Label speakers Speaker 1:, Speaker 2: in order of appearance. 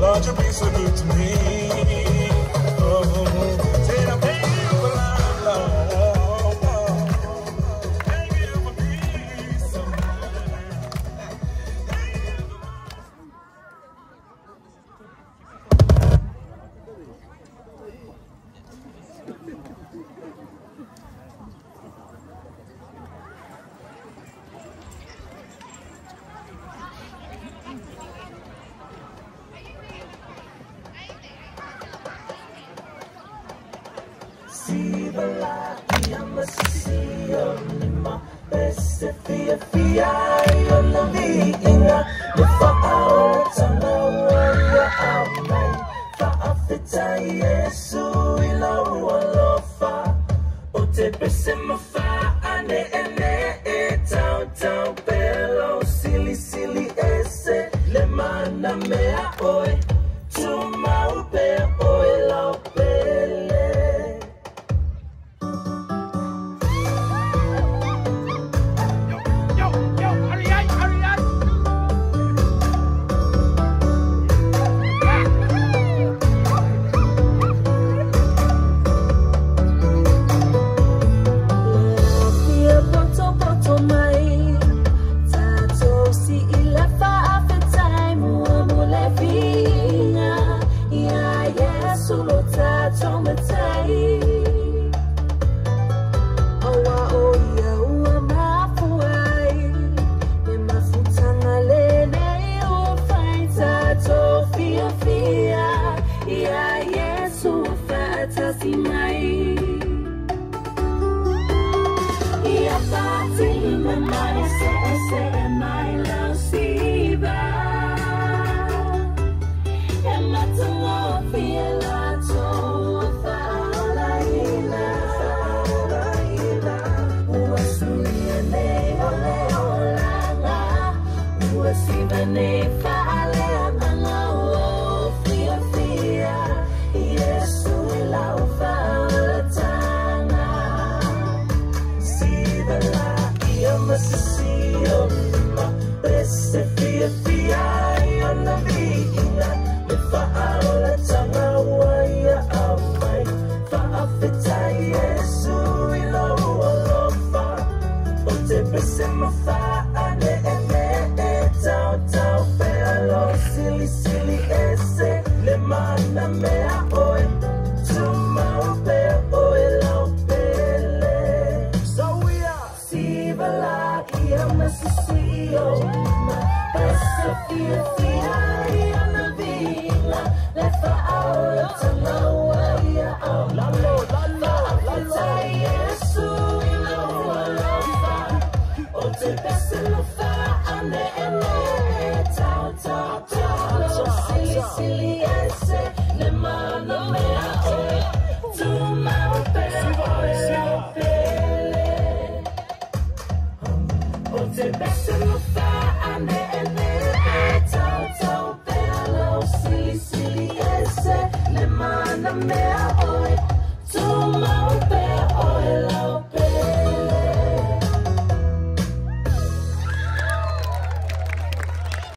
Speaker 1: Lord, you've been so good to me. Oh, say I thank you for life, Lord. Thank you for peace of mind. Thank you for
Speaker 2: see the light, I must see your lima. Best if you feel the inga. If I warrior out man, for after Yesu ila walofa. Ote besema fa ane tau pelo silly ese le mana mea oi. Tuma upe oi la pele. Silly, ese, le manda me a